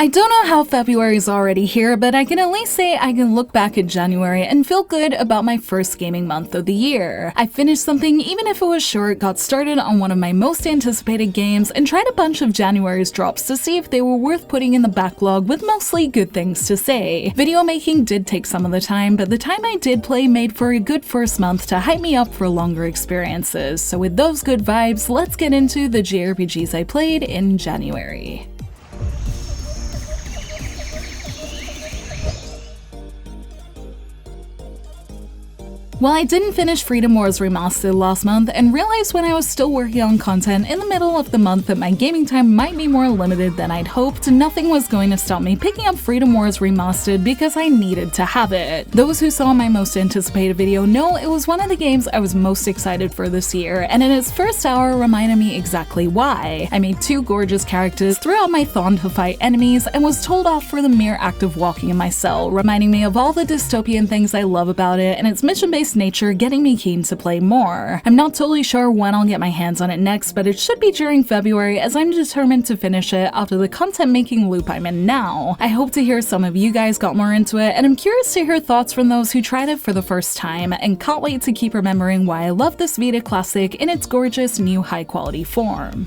I don't know how February is already here, but I can at least say I can look back at January and feel good about my first gaming month of the year. I finished something even if it was short, got started on one of my most anticipated games, and tried a bunch of January's drops to see if they were worth putting in the backlog with mostly good things to say. Video making did take some of the time, but the time I did play made for a good first month to hype me up for longer experiences. So with those good vibes, let's get into the JRPGs I played in January. While I didn't finish Freedom Wars Remastered last month and realized when I was still working on content in the middle of the month that my gaming time might be more limited than I'd hoped, nothing was going to stop me picking up Freedom Wars Remastered because I needed to have it. Those who saw my most anticipated video know it was one of the games I was most excited for this year, and in its first hour reminded me exactly why. I made 2 gorgeous characters, threw out my Thon to fight enemies, and was told off for the mere act of walking in my cell, reminding me of all the dystopian things I love about it and its mission-based nature getting me keen to play more. I'm not totally sure when I'll get my hands on it next, but it should be during February as I'm determined to finish it after the content making loop I'm in now. I hope to hear some of you guys got more into it, and I'm curious to hear thoughts from those who tried it for the first time, and can't wait to keep remembering why I love this Vita classic in its gorgeous new high quality form.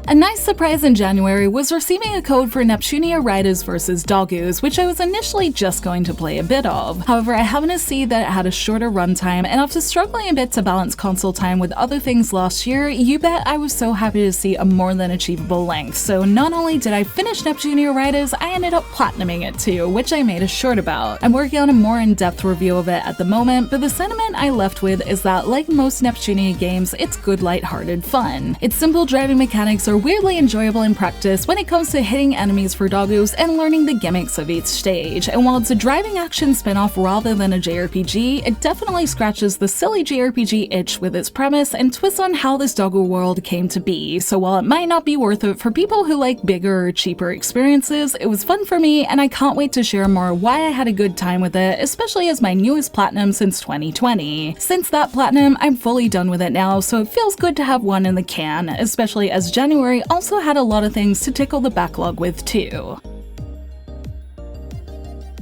A nice surprise in January was receiving a code for Neptunia Riders vs Dogoos, which I was initially just going to play a bit of. However, I happened to see that it had a shorter runtime, and after struggling a bit to balance console time with other things last year, you bet I was so happy to see a more than achievable length. So not only did I finish Neptunia Riders, I ended up platinuming it too, which I made a short about. I'm working on a more in-depth review of it at the moment, but the sentiment I left with is that, like most Neptunia games, it's good lighthearted fun. Its simple driving mechanics are weirdly enjoyable in practice when it comes to hitting enemies for doggos and learning the gimmicks of each stage, and while it's a driving action spin-off rather than a JRPG, it definitely scratches the silly JRPG itch with its premise and twists on how this doggo world came to be. So while it might not be worth it for people who like bigger or cheaper experiences, it was fun for me, and I can't wait to share more why I had a good time with it, especially as my newest platinum since 2020. Since that platinum, I'm fully done with it now, so it feels good to have one in the can, especially as January also had a lot of things to tickle the backlog with too.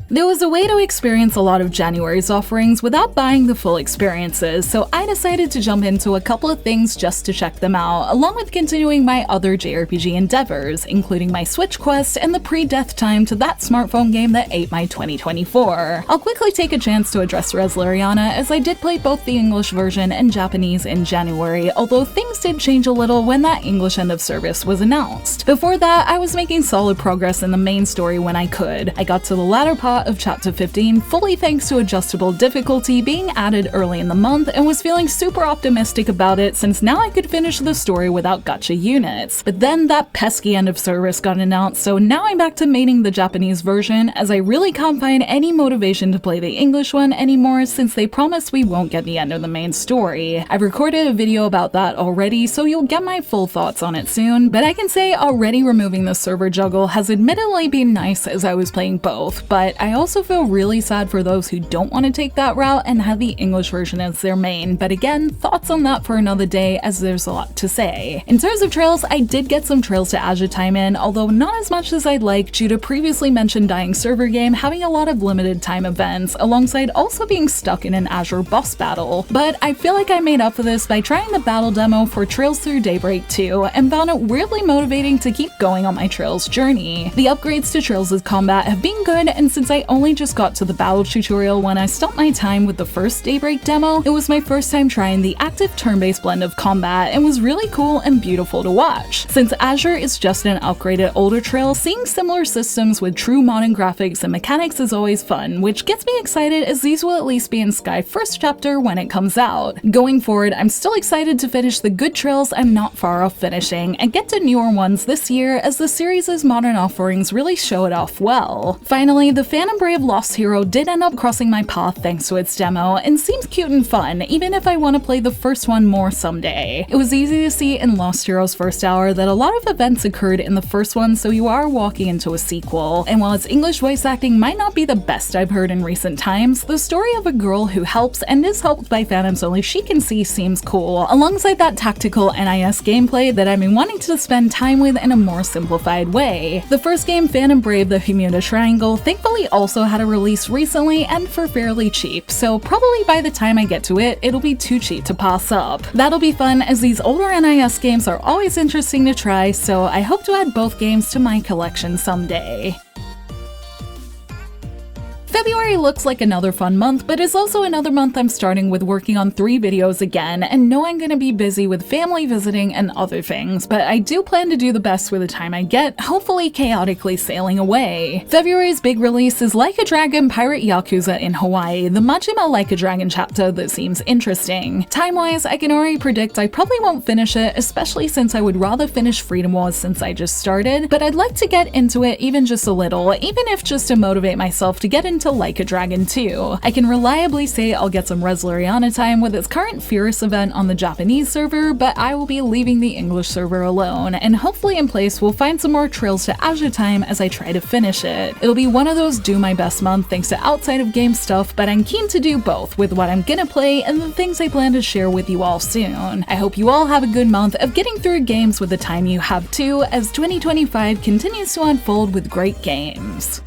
There was a way to experience a lot of January's offerings without buying the full experiences, so I decided to jump into a couple of things just to check them out, along with continuing my other JRPG endeavors, including my Switch quest and the pre-death time to that smartphone game that ate my 2024. I'll quickly take a chance to address Resleriana, as I did play both the English version and Japanese in January, although things did change a little when that English end of service was announced. Before that, I was making solid progress in the main story when I could. I got to the latter part of chapter 15 fully thanks to adjustable difficulty being added early in the month, and was feeling super optimistic about it since now I could finish the story without gacha units. But then that pesky end of service got announced, so now I'm back to maining the Japanese version, as I really can't find any motivation to play the English one anymore since they promise we won't get the end of the main story. I've recorded a video about that already, so you'll get my full thoughts on it soon, but I can say already removing the server juggle has admittedly been nice as I was playing both, but I also feel really sad for those who don't want to take that route and have the English version as their main, but again, thoughts on that for another day as there's a lot to say. In terms of trails, I did get some Trails to Azure time in, although not as much as I'd like due to previously mentioned dying server game having a lot of limited time events, alongside also being stuck in an Azure boss battle. But I feel like I made up for this by trying the battle demo for Trails through Daybreak 2, and found it weirdly motivating to keep going on my Trails journey. The upgrades to Trails' combat have been good, and since I only just got to the battle tutorial when I stopped my time with the first Daybreak demo, it was my first time trying the active turn-based blend of combat, and was really cool and beautiful to watch. Since Azure is just an upgraded older Trail, seeing similar systems with true modern graphics and mechanics is always fun, which gets me excited as these will at least be in Sky first chapter when it comes out. Going forward, I'm still excited to finish the good Trails I'm not far off finishing, and get to newer ones this year as the series' modern offerings really show it off well. Finally, the fan Phantom Brave Lost Hero did end up crossing my path thanks to its demo, and seems cute and fun, even if I want to play the first one more someday. It was easy to see in Lost Hero's first hour that a lot of events occurred in the first one, so you are walking into a sequel. And while its English voice acting might not be the best I've heard in recent times, the story of a girl who helps and is helped by phantoms only she can see seems cool, alongside that tactical NIS gameplay that I've been wanting to spend time with in a more simplified way. The first game, Phantom Brave the Bermuda Triangle, thankfully also had a release recently and for fairly cheap, so probably by the time I get to it, it'll be too cheap to pass up. That'll be fun, as these older NIS games are always interesting to try, so I hope to add both games to my collection someday. February looks like another fun month, but is also another month I'm starting with working on 3 videos again, and know I'm gonna be busy with family visiting and other things, but I do plan to do the best with the time I get, hopefully chaotically sailing away. February's big release is Like a Dragon Pirate Yakuza in Hawaii, the Majima Like a Dragon chapter that seems interesting. Time-wise, I can already predict I probably won't finish it, especially since I would rather finish Freedom Wars since I just started, but I'd like to get into it even just a little, even if just to motivate myself to get into Like a Dragon 2. I can reliably say I'll get some Resleriana time with its current Furious event on the Japanese server, but I will be leaving the English server alone, and hopefully in place we'll find some more trails to Azure time as I try to finish it. It'll be one of those do my best month thanks to outside of game stuff, but I'm keen to do both with what I'm gonna play and the things I plan to share with you all soon. I hope you all have a good month of getting through games with the time you have too, as 2025 continues to unfold with great games.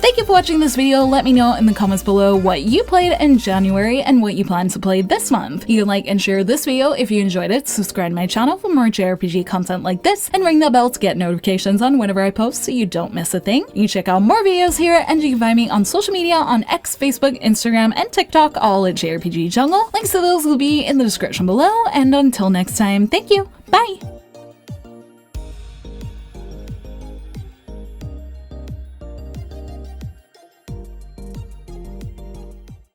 Thank you for watching this video. Let me know in the comments below what you played in January and what you plan to play this month. You can like and share this video if you enjoyed it, subscribe to my channel for more JRPG content like this, and ring the bell to get notifications on whenever I post so you don't miss a thing. You can check out more videos here, and you can find me on social media on X, Facebook, Instagram, and TikTok, all at JRPG Jungle. Links to those will be in the description below, and until next time, thank you, bye!